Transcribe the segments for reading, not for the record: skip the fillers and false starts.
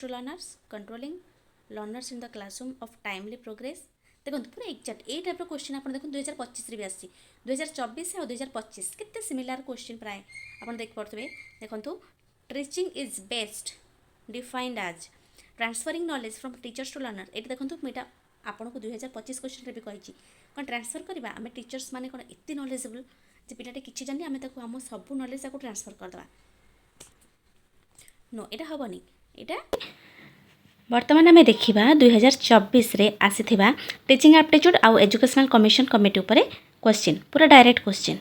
to learners, controlling learners in the classroom of timely progress. देखो पूरा exact ए type question आप देखो 2025 भी आसी 2024 और 2025 केते सिमिलर क्वेश्चन प्राय आप देख पारे देखो teaching is best defined as transferring knowledge from teachers to learner ये देखो मुझे आपको 2025 क्वेश्चन भी कही कौन ट्रांसफर करवा आम टीचर्स मैंने कौन एत नॉलेजेबल जे पिलाटे किसी जानी आम आम सब नॉलेज को ट्रांसफर करदे नो यहाँ हेनी यहाँ बर्तमान आम देखा 2024 रे आसीथिबा टीचिंग एप्टीट्यूड आउ एजुकेशनल कमिशन कमिटी उपरे क्वेश्चन पूरा डायरेक्ट क्वेश्चन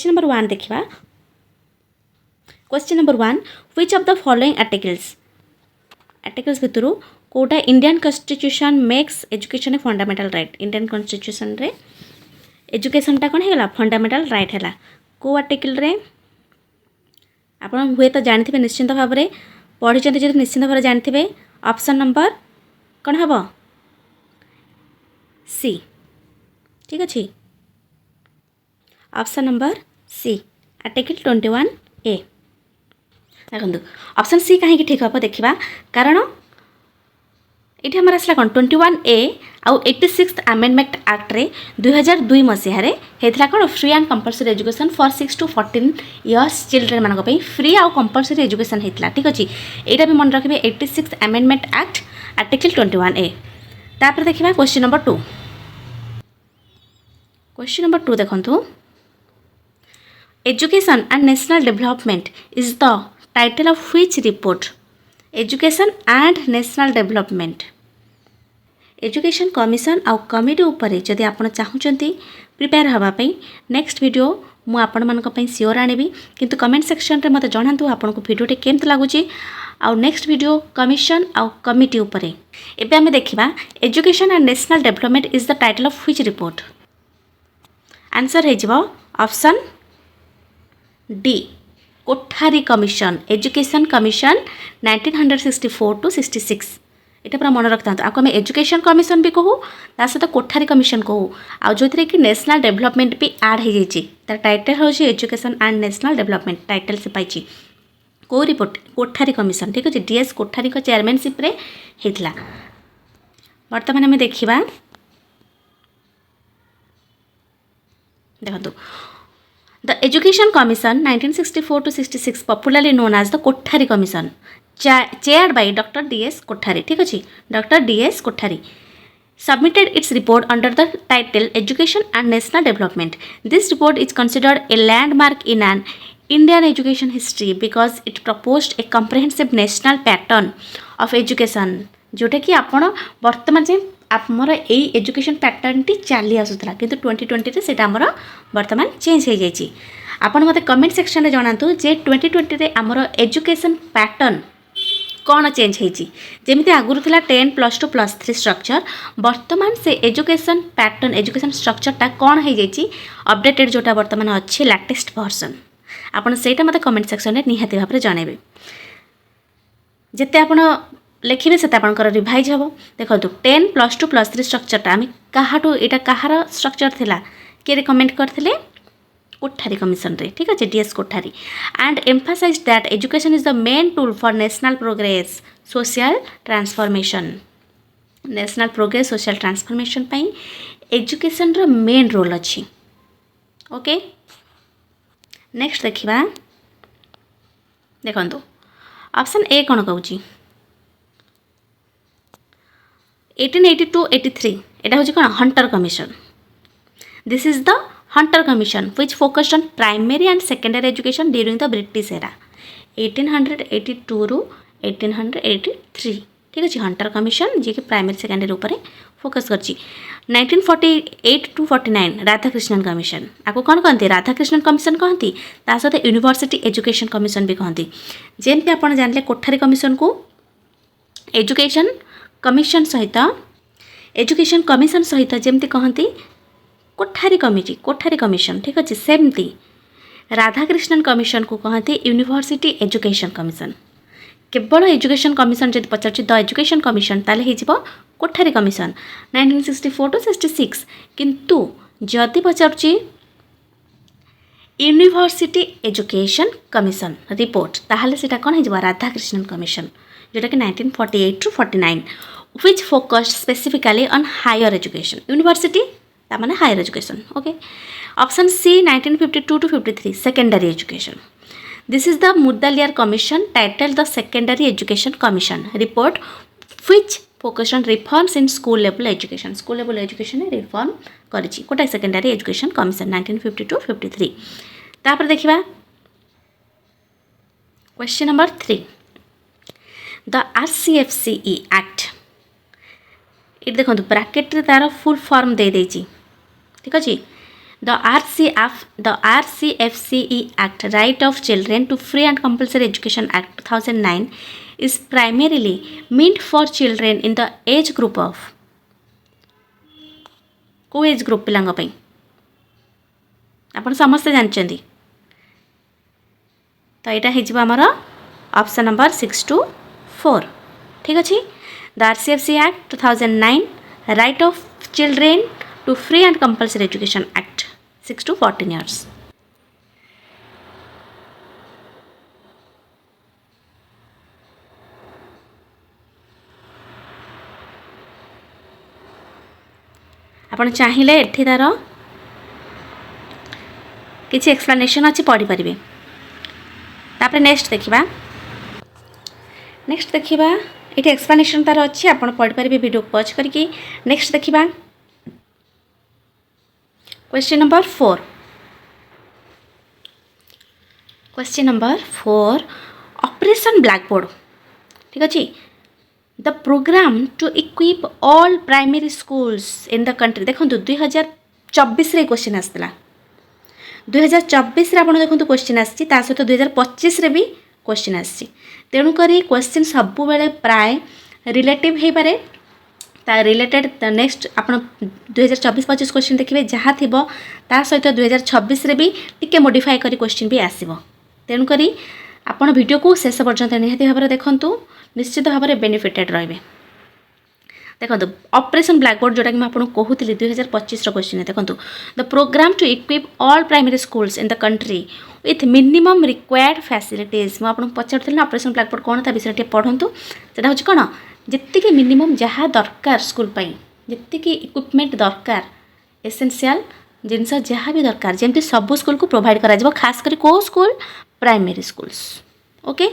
नंबर 1 देखा question number 1 which of the following articles भितर कोटा Indian constitution makes education a fundamental right Indian constitution रे एजुकेशनटा कौन है फंडामेंटल राइट है को आर्टिकल रे आप हुए तो जानते निश्चिंत भाव में पढ़ी जो निश्चिंत भाव जानते ऑप्शन नंबर कौन हम सी ठीक अच्छे option number C article 21A देखो ऑप्शन सी कहीं ठीक हम देखा कारण ये आमर आसला कौन 21A आउ 86th अमेंडमेंट एक्ट रे 2002 मसीह होता कौन free and compulsory education for 6 to 14 years children मान फ्री आउ कंपलसरी एजुकेशन होता ठीक अच्छे यहाँ भी मन रखिए 86th amendment act article 21A तापर देखा क्वेश्चन नंबर 2 देखो education and national development is the title of which report education and national development education commission आउ कमिटी उपरे जदि आपण चाहूँगी प्रिपेयर हाँपाई नेक्स्ट वीडियो मु आपण मानी सियोर आनी किंतु कमेंट सेक्शन रे मते जणातु आपको वीडियोटे केमती लगुच आउ नेक्स्ट वीडियो कमिशन आउ कमिटी उपरे एबे आमे देखिबा education and national development is the title of which report answer है जिवो option D Kothari commission education commission 1964 to 66 ये पूरा मन रखता आपको आम एजुकेशन कमिशन भी कहूँ ता सहित कोठारी कमिशन कहूँ आउ जो कि नेशनल डेवलपमेंट भी आड हो तार टाइटल हूँ education and national development title से पाई कौ रिपोर्ट कोठारी कमिशन ठीक अच्छे डीएस कोठारी चेयरमैनशिप रे होता बर्तमान आम देखा देखो The Education Commission 1964 to 66 popularly known as the Kothari Commission chaired by Dr. D.S. Kothari ठीक अच्छे Dr. D.S. Kothari submitted its report under the title Education and National Development. This report is considered a landmark in an Indian education history because it proposed a comprehensive national pattern of education जोटा कि आपण वर्तमान से आमर यही education pattern T चली आसूला कि 2020 से आमर वर्तमान चेंज हो जाए आपड़ मत कमेंट सेक्शन में जनातु जे 2020 रे आमर एजुकेशन पैटर्न कौन चेंज होती आगुरी था 10 +2 +3 स्ट्रक्चर वर्तमान से एजुकेशन पैटर्न एजुकेशन स्ट्रक्चरटा कौन हो जाए अपडेटेड जोटा वर्तमान अच्छे लेटेस्ट वर्जन आपड़ से मत कमेंट सेक्शन में निहाती भाव में जनइबे जिते आप लिखे से रिभाइज हम देखो 10 +2 +3 स्ट्रक्चरटा आम क्या यहाँ कहार स्ट्रक्चर थिला किए रिकमेंड करते कोठारी कमिशन रे ठीक अच्छे D S Kothari and emphasize that education is the main tool for national progress social transformation national progress social transformation पाई एजुकेशन रो मेन रोल अच्छी ओके नेक्स्ट देखा देखो ऑप्शन ए कौन कहूँ 1882-83 एटा हूँ कौन Hunter commission this is the Hunter commission which focused on primary and secondary education during the British era 1882 रु 1883 ठीक अच्छे हंटर कमिशन जी कि प्राइमरी सेकेंडरी उपर फोकस कर 1948 to 49 राधाकृष्णन कमिशन आपको कौन कहते राधाकृष्णन कमिशन कहती ता सहित यूनिवर्सिटी एजुकेशन कमिशन भी कहती जेमती आप जानते कोठारी कमिशन को एजुकेशन कमिशन सहित जमती कहती कोठारी कमिटी कोठारी कमिशन ठीक अच्छे सेमती राधाकृष्णन कमिशन को कहती यूनिवर्सिटी एजुकेशन कमिशन केवल एजुकेशन कमिशन जब पचार द एजुकेशन कमिशन ताले हो कोठारी कमिशन 1964 to 66 किंतु जदि पचार यूनिवर्सिटी एजुकेशन कमिशन रिपोर्ट ताहले सेटा कौन हो राधाकृष्णन कमिशन जोटा कि 1948 to 49 which focused specifically on higher education. University that means higher education. Okay. Option C 1952 to 53 secondary education. This is the Muddaliar Commission titled the Secondary Education Commission report which focused on reforms in school level education. School level education reform करिछि Kota secondary education commission 1952-53. तापर देखिबा question number 3. The RCFCE Act. It देखो bracket तार full form दे देछि ठीक अछि. The RCFCE Act, Right of Children to Free and Compulsory Education Act 2009 is primarily meant for children in the age group of को age group पिलांग पई आपण समस्त जानचंदी तो एटा हे जिबा हमर ऑप्शन नंबर 6 to 4 ठीक अछि. The RCFCE Act 2009, Right of Children to Free and Compulsory Education Act 6 to 14 years. आपण चाहिए एठी तार किसी एक्सप्लेनेशन अच्छी पढ़ी पारे. तापर नेक्स्ट देखिबा ये एक्सप्लेनेशन तार अच्छी आप पढ़ी पारे वीडियो पॉज करके. नेक्स्ट देखिबा question number 4. Question number 4 operation blackboard ठीक अच्छे. The program to equip all primary schools in the country देखो 2024 रे क्वेश्चन आसला 2024 रे आपण देखो क्वेश्चन आसी ता सहित 2025 रे भी क्वेश्चन आसी. तेणुक क्वेश्चन सब बेले प्राय रिलेटिव हो पारे ता रिलेटेड नेक्स्ट आप 2024-25 क्वेश्चन देखिए जहाँ थी ता सहित 2026 रे भी टिके मॉडिफाई करी क्वेश्चन भी आसीबो. तेणुक आपण वीडियो को शेष पर्यंत निहाती भाव देखंतु निश्चित भाव में बेनिफिटेड रहिबे. देखो ऑपरेशन ब्लैकबोर्ड जोटा कि मैं आपको कहूली 2025 क्वेश्चन देखो the program to equip all primary schools in the country with minimum required facilities मुझे आपको पचारूँ ऑपरेशन ब्लैकबोर्ड कौन ता विषय पढ़ंतु. सेटा हूँ कौन जी मिनिमम जहाँ दरकार स्कूल जी इक्विपमेंट दरकार एसेंशियल जिनस जहाँ भी दरकार जमी सब स्कूल को प्रोवाइड करा खास करी को school primary schools. Okay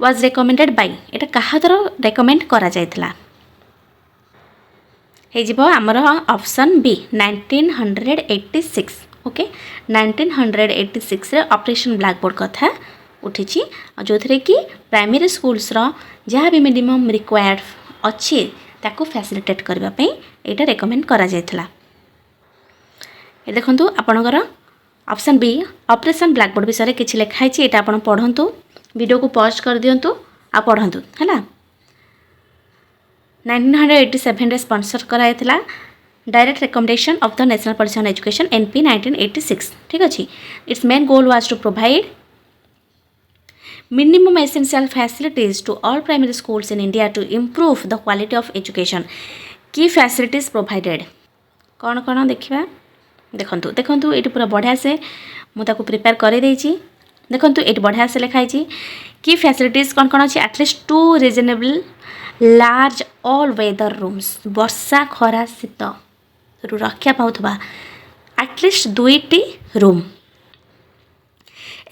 was recommended by एटा कहा द्वारा रेकमेंड करा जायतला हे जिवो हमर ऑप्शन बी 1986. ओके 1986 रे ऑपरेशन ब्लैकबोर्ड कथा उठी जो थे कि प्राइमरी स्कूल्स रो जहाँ भी मिनिमम रिक्वायर्ड अच्छी ताको फैसिलिटेट करबा पई एटा रेकमेंड करा जायतला. ए देखंतु आपनकर ऑप्शन बी ऑपरेशन ब्लैकबोर्ड विषय किछि लिखाई छि एटा आपण पढंतु वीडियो को पॉज कर दियंतु आ पढंतु हैला. 1987 रे स्पॉन्सर करायतला direct recommendation of the national policy on education NP 1986 ठीक अछि. It's main goal was to provide minimum essential facilities to all primary schools in India to improve the quality of education. Key facilities provided कौन कौन देखा देखंतु देखंतु ये पूरा बढ़िया से मुझे प्रिपेयर कर देखंतु ये बढ़िया से लिखाई की फैसिलिटीज कौन कौन अच्छी at least 2 reasonable large all weather rooms वर्षा खरा शीत रक्षा पाउथबा एटलिस्ट 2टी room.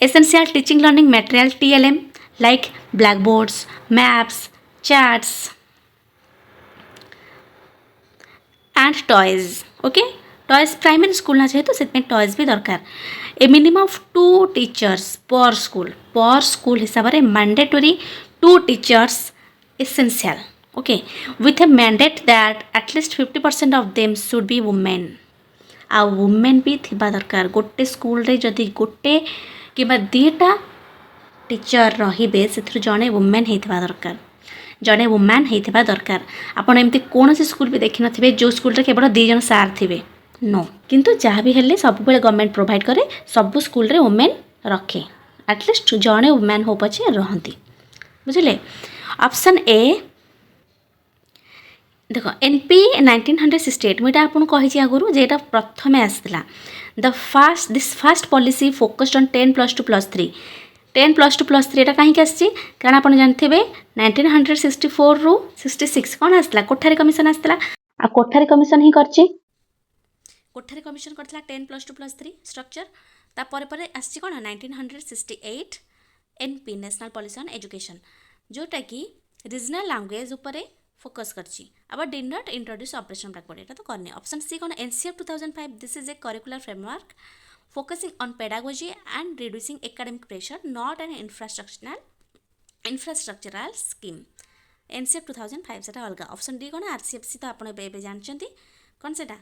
Essential teaching learning material TLM like blackboards, maps, charts and toys. Okay, toys primary school ना चाहिए तो सेट में toys भी दरकार. A minimum of 2 teachers per school हिसाब रे mandatory 2 teachers essential. Okay, with a mandate that at least 50% of them should be women. Uh women भी थिबा दरकार. गोटे स्कूल रे जदि गोटे कि 2टा टीचर रे से जड़े वुमेन होता दरकार जड़े वुमेन होता दरकार. आपड़ एमती कौन स्कूल भी देखी थे जो स्कूल केवल 2 जन सार थे नो किंतु जहाँ भी हेल्ले सब गवर्नमेंट प्रोवाइड करे सब स्कूल रे वुमेन रखे एटलिस्ट जड़े वुमेन हो पचे रहती बुझे. ऑप्शन ए देखो एनपी 1968 मुझे आपको कही आगुरी जेटा प्रथम आसला. This fast policy focused on 10+2+3 10+2+3 এটা କାହିଁକି ଆସିଛି କାରଣ ଆପଣ ଜାଣିଥିବେ 1964 ରୁ 66 କ'ଣ ଆସିଥିଲା କୋଠାରୀ କମିଶନ ଆସିଥିଲା ଆଉ କୋଠାରୀ କମିଶନ ହିଁ କରିଛି କୋଠାରୀ କମିଶନ କରିଥିଲା 10+2+3 ଷ୍ଟ୍ରକ୍ଚର ତାପରେ ପରେ ଆସିଛି କ'ଣ 1968 NP national policy on education ଯେଉଁଟାକି ରିଜନାଲ୍ ଲାଙ୍ଗୁଏଜ୍ ଉପରେ ଫୋକସ୍ କରିଛି अब did not introduce operation blackboard एटा तो करने ऑप्शन सी कौन NCF 2005 this is a curricular framework focusing on pedagogy and reducing academic pressure not an infrastructural scheme NCF 2005 से अलग option D कौन आरसीएफसी तो आपन बे जानचंती कौन सेटा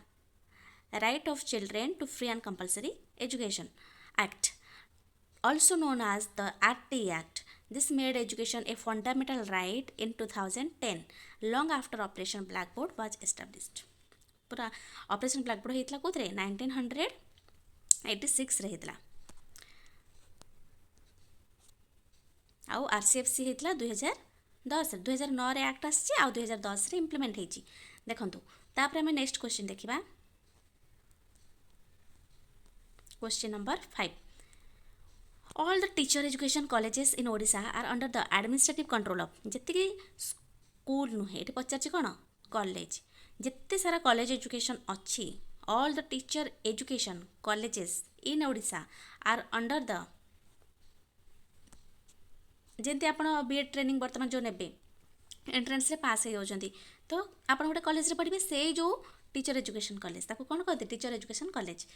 right of children to free and compulsory education act also known as the RT Act. This made education a fundamental right in 2010, long after Operation Blackboard was established. पूरा operation blackboard होता कौन 1986 होता आउ आरसीएफसी होता 2009 रे एक्ट आसी आउ 2010 रे इम्प्लीमेंट होती देखो तापर आम नेक्स्ट क्वेश्चन देखा question number 5 all the teacher education colleges in Odisha are under the administrative control of जेतिकी स्कूल नुहे ये पचार कौन कॉलेज जिते सारा कॉलेज एजुकेशन अच्छी all the teacher education colleges in Odisha are under the जेमती आप बीएड ट्रेनिंग बर्तमान जो ने एंट्रेंस रे पास हो तो आप गोटे कॉलेज रे पढ़े से जो टीचर एजुकेशन कॉलेज ताको कौन कहते teacher education college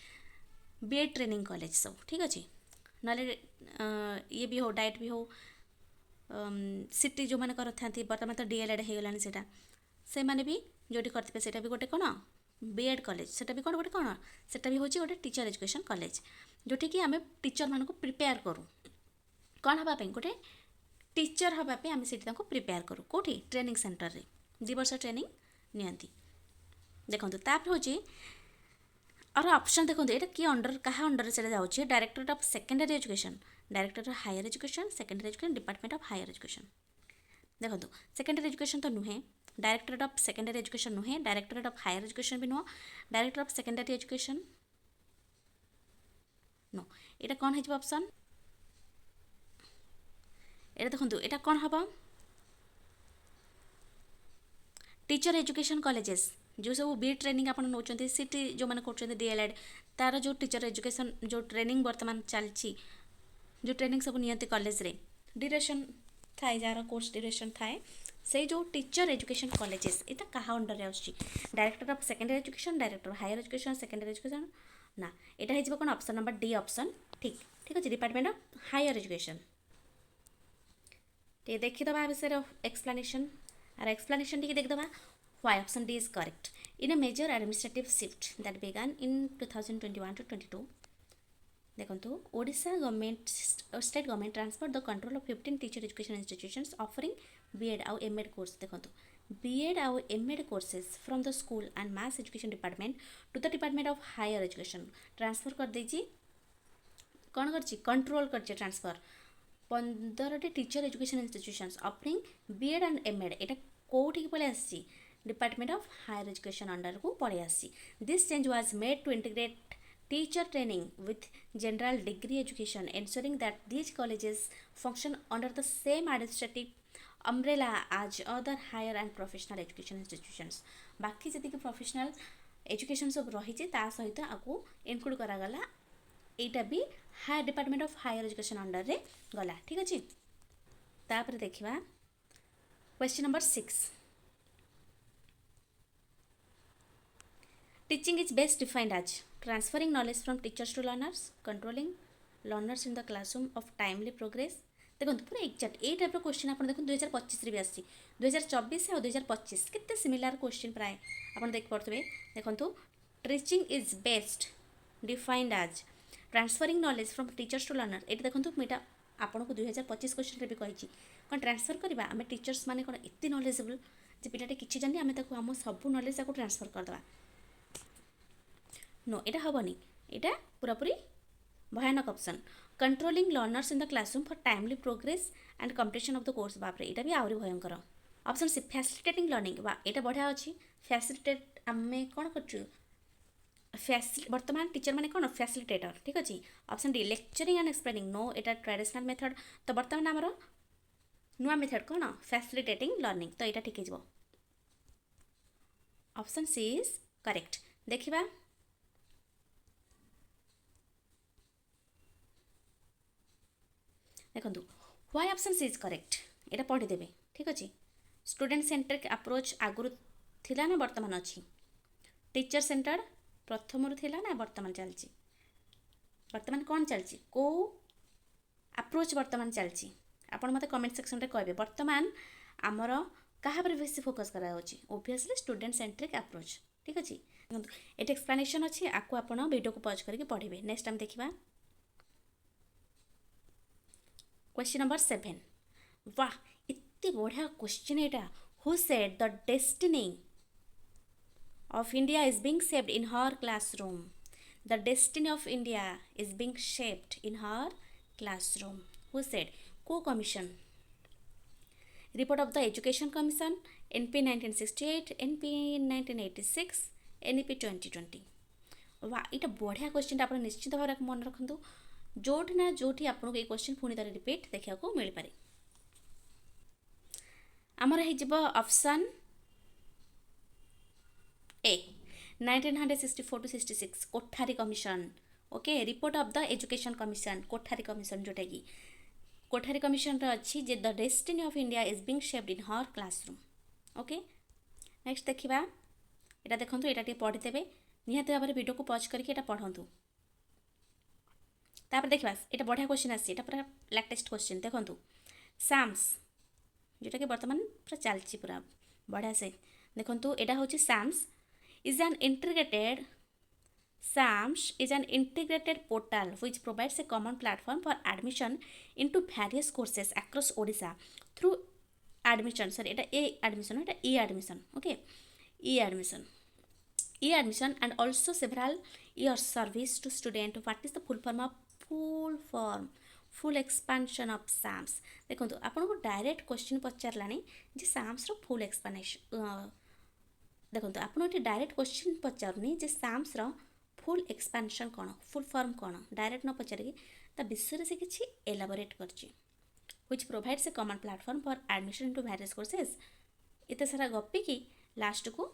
BEd training college सब ठीक अच्छे ना ये भी हो डाइट भी हो सिटी जो मैंने था बर्तमान तो डीएलएड हो गलानी से मैंने भी जोटी करते से भी गोटे कौन बीएड कॉलेज से भी कौन गोटे कौन से भी हूँ गोटे टीचर एजुकेशन कॉलेज जोटी कि आम टीचर मानक प्रिपेयर करूँ कौन हाँपाई गोटे टीचर हाँपाई आम से प्रिपेयर करूँ कौटी ट्रेनिंग सेंटर रे 2 वर्ष ट्रेनिंग नियंती देखो तापर हूँ और ऑप्शन देखो ये कि अंडर क्या अंडर से जाऊँगी directorate of secondary education directorate of higher education secondary education department of higher education देखो सेकेंडरी एजुकेशन तो नुहे डायरेक्टरेट ऑफ सेकेंडरी एजुकेशन नुहे डायरेक्टरेट ऑफ हायर एजुकेशन भी नुह director of secondary education no ये कौन है ऑप्शन ये देखो ये कौन हम टीचर एजुकेशन कॉलेजेस जो सब बी ट्रेनिंग आप नौकरी सीटी जो मैंने कर डीएलएड तार जो टीचर एजुकेशन जो ट्रेनिंग बर्तमान चलती जो ट्रेनिंग सब नियंती कॉलेज रे ड्यूरेशन थाए जार कोर्स ड्यूरेशन थाए से जो टीचर एजुकेशन कॉलेजेस ये क्या under director of secondary education director of higher education secondary education ना यहाँ हो कौन ऑप्शन नंबर डी ऑप्शन ठीक ठीक अच्छे डिपार्टमेंट ऑफ हायर एजुकेशन ये देखीदे विषय एक्सप्लेनेशन और एक्सप्लेनेशन टी देखीदे why option D is correct in a major administrative shift that began in 2021 to 22 देखो Odisha government state government transfer the control of 15 teacher education institutions offering BEd आउ MEd course देखो BEd आउ MEd courses from the school and mass education department to the department of higher education transfer कर देछि कौन कर control कर transfer 15 teacher education institutions offering BEd and MEd एटा कोठी पळे आसी department of higher education under को पड़े आसी this change was made to integrate teacher training with general degree education ensuring that these colleges function under the same administrative umbrella as other higher and professional education institutions बाकी जी professional education सब रही सहित आपको include करागला यहाँ भी higher department of higher education under रे गला ठीक अच्छे तापर देखा question number 6 Teaching is best defined as transferring knowledge from teachers to learners, controlling learners in the classroom of timely progress. देखो पूरा एक्जाक्ट ये टाइप क्वेश्चन आप देखो 2025 भी आसी 2024 और 2025 केते सिमिलर क्वेश्चन प्राय आप देख पारे देखो teaching is best defined as transferring knowledge from teachers to learner ये देखो मुझे आपको 2025 क्वेश्चन भी कही कौन ट्रांसफर करवा आम टीचर्स मैंने कौन एत नॉलेजेबल जे पिलाटे किसी जानी आम आम सब नॉलेज को ट्रांसफर करदे नो ये हेनी यहाँ पूरापूरी भयानक option controlling learners in the classroom for timely progress and completion of the course बापरे यहाँ भी आहरी भयंकर ऑप्शन सी फैसिलिटेटिंग लर्निंग बा यहाँ बढ़िया अच्छी फैसिलिटेट आम कौन कर वर्तमान टीचर माने कौन फैसिलिटेटर ठीक अच्छे option D lecturing and explaining no एटा ट्रेडिशनल मेथड तो वर्तमान आमर नुआ मेथड कौन फैसिलिटेटिंग लर्निंग तो यहाँ ठीक है ऑप्शन सी इज करेक्ट देखिबा देखो why option C is correct यहाँ पढ़ीदेवे ठीक अच्छे स्टूडेंट सेंट्रिक अप्रोच आगुरी थिला ना वर्तमान अच्छी टीचर सेंटर्ड प्रथम थिला ना वर्तमान चलची वर्तमान कौन चलची को अप्रोच वर्तमान चलची आपण मते कमेंट सेक्शन रे कहबे वर्तमान आमर कहा पर बेसी फोकस करा होची ऑब्वियसली स्टूडेंट सेंट्रिक अप्रोच ठीक अछि एट एक्सप्लेनेशन अछि आको आपण वीडियो को पॉज करके पढ़िबे नेक्स्ट टाइम देखिबा क्वेश्चन नंबर 7 वाह इत्ते बढ़िया question Etah who said the destiny of India is being shaped in her classroom. The destiny of India is being shaped in her classroom. Who said? Co-Commission. Report of the Education Commission, NP 1968, NP 1986, NEP 2020. वाह इटा बढ़िया question आप निश्चित भाव मन रखु जोठी ना जोठी आपको ये क्वेश्चन पुणी तार रिपीट देखा मिल पारे आमर हो option A 1964 to 66 Kothari commission okay report of the education commission Kothari commission जोटा कि कोठारी कमिशन अच्छी जे the destiny of India is being shaped in her classroom okay next देखिबा एटा देखंतु एटा टे पढ़ितेबे निहाते भाबरे वीडियो को पॉज करके एटा पढ़ंतु तापर देखिबा एटा बढ़िया क्वेश्चन आसी एटा पूरा लेटेस्ट क्वेश्चन देखंतु साम्स जोटा कि वर्तमान पूरा चलची पूरा बढ़िया से देखंतु एटा होची Sam's is an integrated SAMS is an integrated portal which provides a common platform for admission into various courses across Odisha through admission sorry এটা A admission এটা E admission okay E admission and also several years service to student what is the full expansion of SAMS देखो आपन को direct question पचारलानी जे SAMS रो full explanation देखो आपड़ ये direct question पचारूनी जे Sam's full expansion कौन full form कौन direct न पचारिकी ता विषय से किसी एलाबोरेट करछि which provides a common platform for admission into various courses एते सारा गप्पी की लास्ट को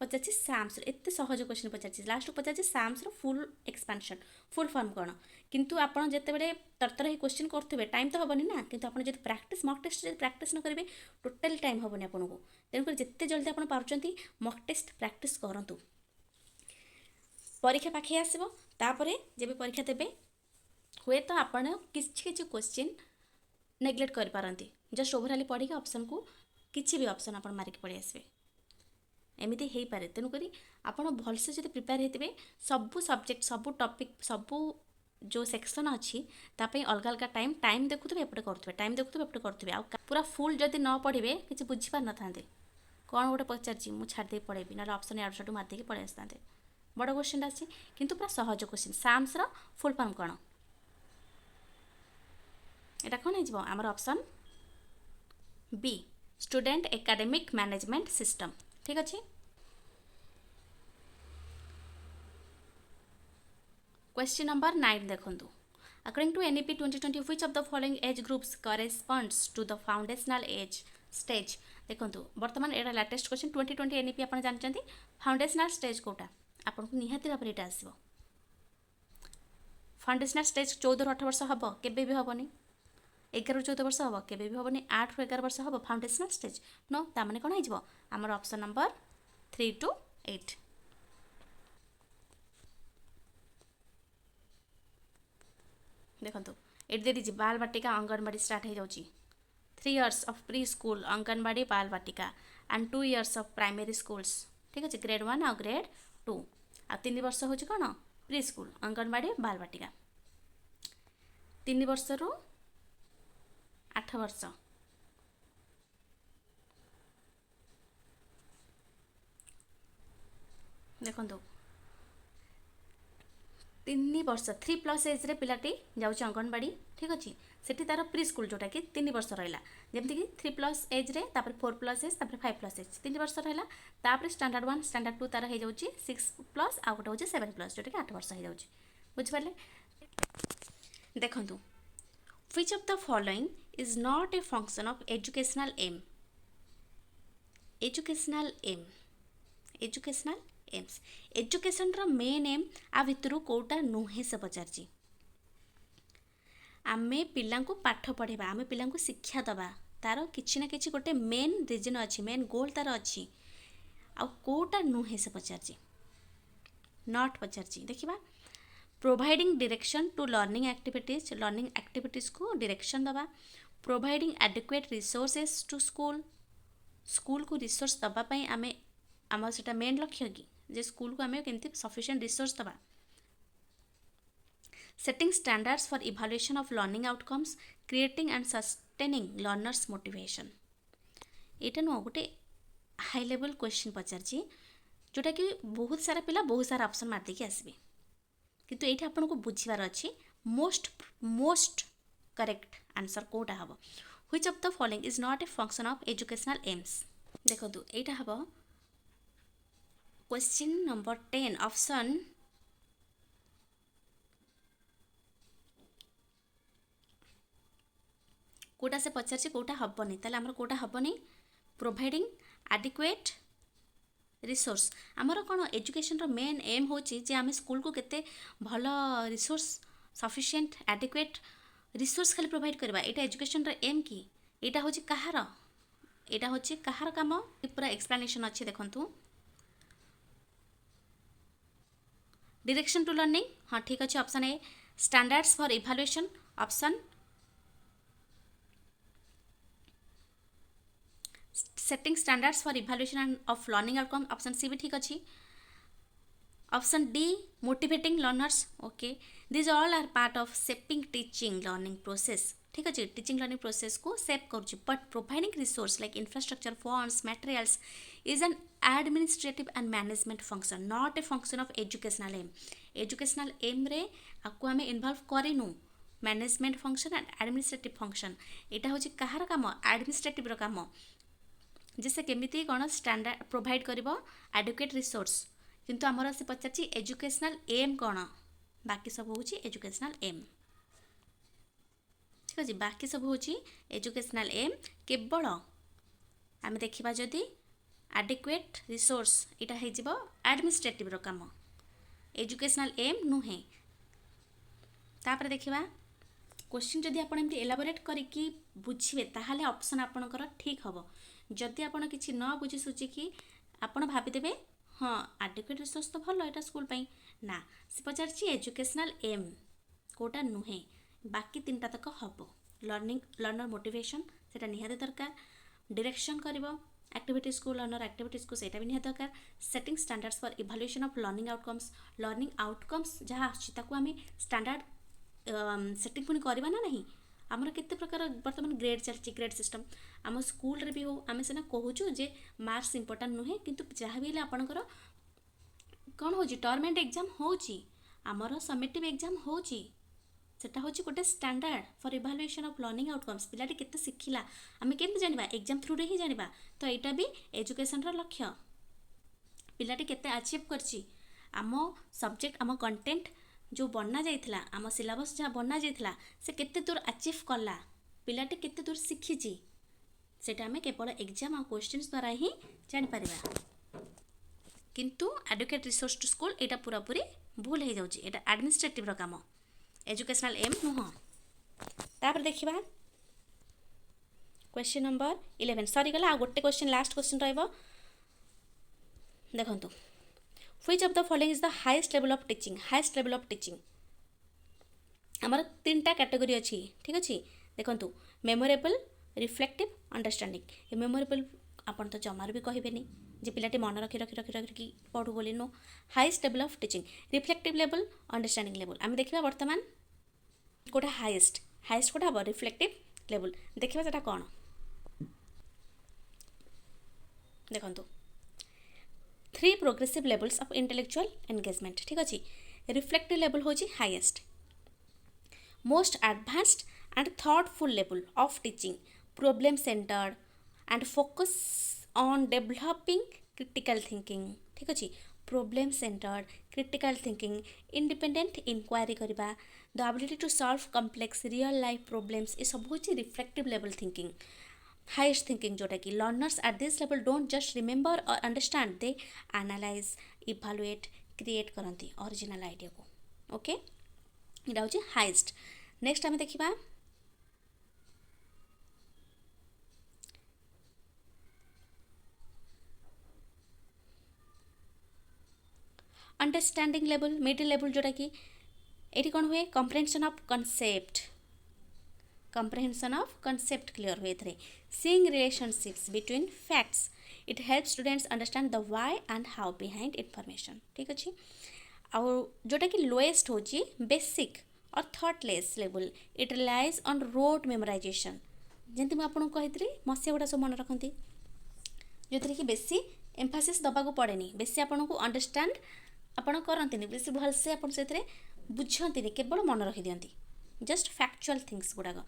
पचार साम्स एत सहज क्वेश्चन पचार लास्ट को पचार साम्स फुल एक्सपेंशन फुल फॉर्म कौन किंतु आपड़ जिते तरतर ही क्वेश्चन करेंगे टाइम तो हेनी ना कि आपड़ जब प्रैक्टिस मक टेस्ट जब प्रैक्टिस न करेंगे टोटाली टाइम हेनी आपको तेणुक जिते जल्दी आप पार्टी मक टेस्ट प्रैक्टिस करूँ परीक्षा पाखे आसपर जब परीक्षा देवे हुए तो आपड़ किसी क्वेश्चन नेग्लेक्ट करपारती जस्ट ओवरऑल पढ़ी ऑप्शन को किसी भी ऑप्शन आप मारिक पड़े आसवे एमती हो पारे तेणुक आपड़ भलसे जो प्रिपेयर होते सबू सब्जेक्ट सबू टॉपिक सबू जो सेक्शन अच्छी ताप अलग अलग टाइम देखुए एपटे करुवे टाइम देखुए एपटे करुवे आ पूरा फुल जदि न पढ़े किसी बुझीपार न था कौन गोटे पचार मुझे छाड़ी पढ़ेबी ना ऑप्शन यार साठू मारदे पड़े आसता बड़ क्वेश्चन आसी किंतु पूरा सहज क्वेश्चन साम्स फुल फॉर्म कौन यहाँ कौन हो आमर option B student academic management system ठीक अच्छे क्वेश्चन नंबर 9 देखूँ according to NEP 2020 which of the following age groups corresponds to the foundational age stage देखूँ बर्तमान यहाँ लेटेस्ट क्वेश्चन 2020 NEP आप जानते फाउंडेशनल स्टेज कौटा आपको निहाती भाव यहाँ आसो फाउंडेशनल स्टेज 14-18 वर्ष हम केबे भी हेनी 11-14 वर्ष हम केबे भी हेनी 8-11 वर्ष हम फाउंडेशनल स्टेज नो ताने कौन हो आमर ऑप्शन नंबर 3 to 8 देखो ये दे दीजिए बाल बाटिका अंगनवाड़ी स्टार्ट हो जाऊँगी 3 years of pre school anganwadi Balvatika and 2 years of primary schools ठीक अच्छे ग्रेड 1 और ग्रेड 2 आ 3 वर्ष हूँ कौन प्री स्कूल अंगनवाड़ी बाल बाटिका 3 वर्ष रु 8 वर्ष देखो तीन वर्ष 3+ एज रे पिलाटी जाऊँ अंगनवाड़ी ठीक अच्छे सेठी तार प्री स्कूल जोटा कि 3 वर्ष रहा जमीक 3+ एज रे 4+ एज 5+ एज 3 वर्ष रहा तापर स्टैंडर्ड 1 स्टैंडर्ड 2 तार हो जाऊँगी 6+ आउ गोटे हूँ 7+ जोटा कि 8 वर्ष हो जाऊँगी बुझिपारे देखूँ which of the following is not a function of educational aim educational aim educational aims education रो मेन एम आ भितर कोटा नुहे से पचार आमे पिला पाठ पढ़ेबा आमे पिला शिक्षा दबा तार किछि ना किछि गोटे मेन रिजन अच्छी मेन गोल तार अच्छी आ कोटा नुहे से पचार नॉट पचार देखिबा providing direction to learning activities को डायरेक्शन दबा providing adequate resources to school को रिसोर्स दबा आमे आम सेटा मेन लक्ष्य कि जे स्कूल को आमे केमती सफिशिएंट रिसोर्स दबा setting standards for evaluation of learning outcomes creating and sustaining learners motivation Etah no गोटे हाई लेवल क्वेश्चन पचारची जोटा कि बहुत सारा पिला बहुत सारा ऑप्शन मार देकी आसबे किंतु एटा आपन को बुझिबार अछि मोस्ट करेक्ट आंसर कोटा हबो which of the following is not a function of educational AIIMS देखो एटा हबो क्वेश्चन नंबर 10 ऑप्शन कोटा से पचार कोटा हेनी ताले आमर कोटा हेनी प्रोवाइडिंग एडिक्वेट रिसोर्स आमर कौन एजुकेशन रो मेन एम होची जे आम स्कूल को केते भल रिसोर्स सफिशिएंट एडिक्वेट रिसोर्स खाली प्रोवाइड करबा एटा एजुकेशन रो एम कि एटा होची कहार काम पूरा एक्सप्लेनेशन अच्छे देखंतु डायरेक्शन टू लर्निंग हाँ ठीक अच्छे option A standards for evaluation option setting standards for evaluation of learning outcome option C भी ठीक अच्छी option D motivating learners okay these all are part of shaping teaching learning process ठीक अच्छे teaching learning process को shape करूँ but providing resource like infrastructure funds materials is an administrative and management function not a function of educational aim रे आपको हमें involve करेनु management function and administrative function एटा होची कहार काम administrative रो काम जैसे केमिति कौन स्टैंडर्ड प्रोवाइड करिवो एडुकेट रिसोर्स किंतु आमर से पचारची एजुकेशनल एम कौन बाकी सब होची एजुकेशनल एम ठीक अछि बाकी सब होची एजुकेशनल एम केवल आमे देखिबा जदी एडिक्वेट रिसोर्स इटा हे जिवो एडमिनिस्ट्रेटिव रो काम एजुकेशनल एम नुहे तापर देखिबा क्वेश्चन जदि आपण एमती एलाबोरेट करिकी बुझिबे ताहाले ऑप्शन आपनकर ठीक हबो जदि आपण किछि न बुझी सुची कि आपण भाबिदेबे हाँ एडिक्वेट रिसोर्स तो भल एटा स्कूल पई ना से पचारछि एजुकेशनल एम कोटा नुहे बाकी तीनटा तक हबो लर्नर मोटिवेशन सेटा निहाते दरकार डायरेक्शन करिवो एक्टिविटीज को लर्नर एक्टिविटीज को सेटा भी निहाते दरकार setting standards for evaluation of learning outcomes जहाँ आछि ताको आमे स्टैंडर्ड सेटिंग पुनी करबा ना नहीं आमर केते प्रकार वर्तमान ग्रेड चलची ग्रेड सिस्टम आम स्कूल रे भी हो आम सेना कहूचु जे मार्क्स इंपोर्टेंट नुहे किंतु जहाँ भी आपणकर कौन हो टर्म एंड एग्जाम होची आमर समेटिव एग्जाम होची सेटा होची गोटे standard for evaluation of learning outcomes पिलाटी केते सिखिला आमे केमते जानिबा एग्जाम थ्रू रे ही जानिबा तो एटा भी एजुकेशन रो लक्ष्य पिलाटी केते अचीव करची आम सब्जेक्ट आम कंटेंट जो बना जाइथिला आम सिलेबस जहाँ बना जाइथिला से केते दूर अचीव कला पिलाटी केते दूर शिखिची सेटा आमे केवल एग्जाम आ क्वेश्चंस द्वारा ही जानि परिबा किंतु एडुकेट रिसोर्स टू स्कूल एटा पूरा पूरी भूल हो जाउची एटा एडमिनिस्ट्रेटिव रो काम एजुकेशनल एम नुह तापर देखिबा क्वेश्चन नंबर 11 सॉरी गला आ गोटे क्वेश्चन लास्ट क्वेश्चन रहइबो देखंतु which of the following is the highest level of teaching आमर तीनटा कैटेगरी अच्छी ठीक अच्छे देखंतु मेमोरेबल रिफ्लेक्टिव अंडरस्टैंडिंग ये मेमोरेबल आपन तो जमार भी कहबेनी जे पिलाटी मन रखी रखी रखी रखी पढ़ू बोली no highest level of teaching reflective level understanding level आम देखा बर्तमान कोटा हाईएस्ट कोटा हम रिफ्लेक्टिव लेवल देखा सेटा कौन देखंतु 3 progressive levels of intellectual engagement ठीक अच्छे रिफ्लेक्टिव लेवल होची highest most advanced and thoughtful level of teaching problem centred and focus on developing critical thinking ठीक अच्छे problem centred critical thinking independent inquiry करवा the ability to solve complex real life problems ये सब हूँ reflective level thinking highest thinking जोटा कि learners at this level don't just remember और understand they analyse evaluate create करती original idea को okay यहाँ हूँ हाईएस्ट नेक्स्ट आम देखा अंडरस्टैंडिंग लेवल मिडिल लेवल जोटा कि ये कौन हुए कम्प्रेhension ऑफ कॉन्सेप्ट क्लियर हुए थे seeing relationships between facts it help students understand the why and how behind information ठीक अच्छे आउ जोटा कि लोएस्ट हो बेसिक और thoughtless level it relies on rote memorization जमी मुझे कही मसीहा गुड़ा सब मन रखती जो कि बेसी एम्फासिस दबाक पड़ेनी बेसी आपको अंडरस्टैंड आपण करती बेसी भलसे आप बुझती केवल मन रखी दिखती जस्ट फैक्चुअल थिंग्स गुड़ाक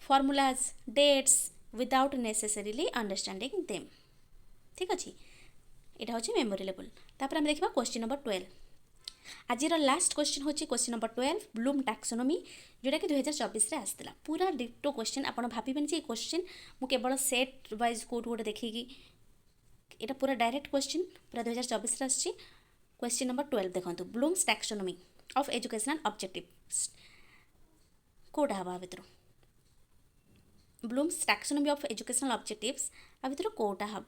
formulas dates without necessarily understanding them ठीक अच्छे यहाँ हूँ मेमोरी लेवल तापर आम देखा क्वेश्चन नंबर 12 आज लास्ट क्वेश्चन हूँ क्वेश्चन नंबर 12 ब्लूम टैक्सोनॉमी जोटा कि 2024 में आसाला पूरा डिटो क्वेश्चन आप भावें क्वेश्चन मु केवल सेट वाइज कोड गोटे देखिकी यहाँ पूरा डायरेक्ट क्वेश्चन पूरा 2024 आसी क्वेश्चन नंबर 12 देखो Bloom's taxonomy of educational objectives कोडा हवा भितर Bloom's taxonomy of educational objectives आ भितर कोडा हम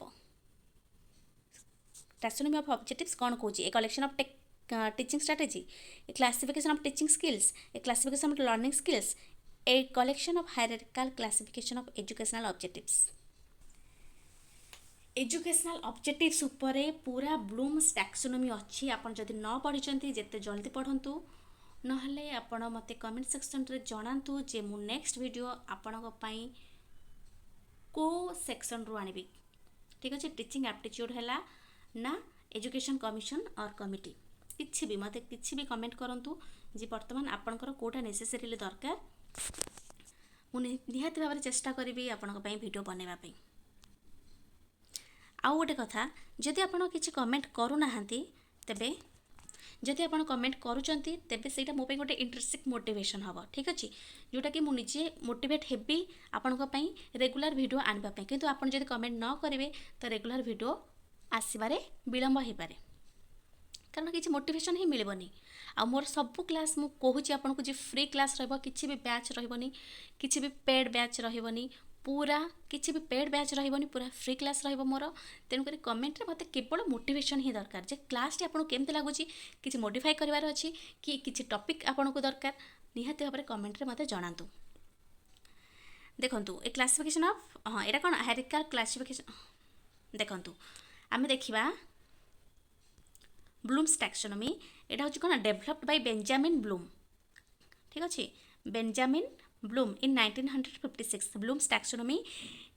टैक्सोनॉमी ऑफ ऑब्जेक्टिव्स कौन कौन a collection of teaching strategy a classification of teaching skills a classification of learning skills a collection of hierarchical classification of educational objectives educational objectives उपरे पूरा blooms taxonomy अच्छी आप जदि न पढ़ी जिते जल्दी पढ़ंतु नहले आपण मते कमेंट सेक्शन रे जणांतु जे मु नेक्स्ट वीडियो आपणक पई को सेक्शन रू आनिबी ठीक अच्छे टीचिंग एप्टीट्यूड हैला ना एजुकेशन कमिशन और कमिटी किछि भी मते किछि भी कमेंट करंतु जे वर्तमान आपणकर कोटा नेसेसरीली दरकार मु निहाती भाव चेष्टा करी आपणक पई वीडियो बनेबा पई आउ गोटे कथा जदि आपण किछि कमेंट करू नाहंती तेबे जदि आप कमेंट करुँचे तेबे सेटा मो गोटे इंटरेस्टिंग मोटिवेशन हम ठीक अच्छे जोटा कि मुझे मोटिवेट हेबी आपण रेगुलर वीडियो आने किंतु आप जब कमेंट न करेंगे तो रेगुलर वीडियो आसबारे विलम्ब हो पारे कारण किसी मोटिवेशन ही मिलबनी आ मोर सब क्लास मु कहूँ आपको जी फ्री क्लास रही भी बैच रही किसी भी पेड बैच रही पूरा किसी भी पेड बैच रही पूरा फ्री क्लास रोर तेणुक कमेंट मत केवल मोटिवेशन ही दरकार जे क्लास टी आपको केमती लगुच कि मॉडिफाई करार अच्छी कि किसी टॉपिक आपको दरकार निहाती भाव में कमेंट मत जनातु देखु ए क्लासिफिकेशन ऑफ हाँ यहाँ कौन हायरार्किकल क्लासिफिकेशन देखु आम देखा ब्लूम्स टैक्सोनॉमी यहाँ हूँ कौन डेभलप्ड बाय बेंजामिन ब्लूम ठीक अच्छे Benjamin Bloom in 1956. Bloom's taxonomy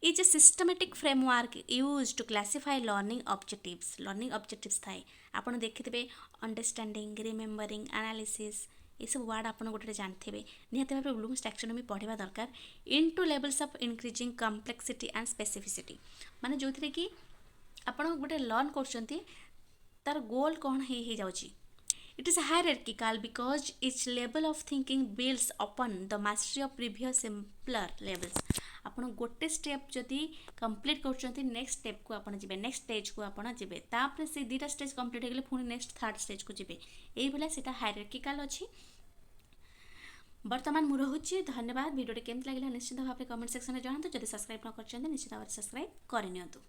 is a systematic framework used to classify learning objectives. Learning objectives थाए आपन देखिथे अंडरस्टैंडिंग रिमेम्बरिंग एनालिसिस ये सब वर्ड आपन गोटे जानते निहाती भाव ब्लूम्स टैक्सोनॉमी पढ़ा दरकार into levels of increasing complexity and specificity माने जो थे कि आपन गोटे लर्न कर तार गोल कौन हो जाउची It is hierarchical because each level of thinking builds upon the mastery of previous simpler levels. आपन गोटे स्टेप जदि कंप्लीट कर नेक्स्ट स्टेप को आपन जिबे नेक्स्ट स्टेज को आपन जिबे तापर से दीटा स्टेज कंप्लीट हेगले पुणी नेक्स्ट थर्ड स्टेज को जिबे एई भला सेटा हायरार्किकल अछि वर्तमान मु रहुछि धन्यवाद वीडियो केमति लागला निश्चित भाव कमेंट सेक्शन में जणातु जदि सब्सक्राइब न करछन निश्चित भाव सब्सक्राइब करि नियंतु।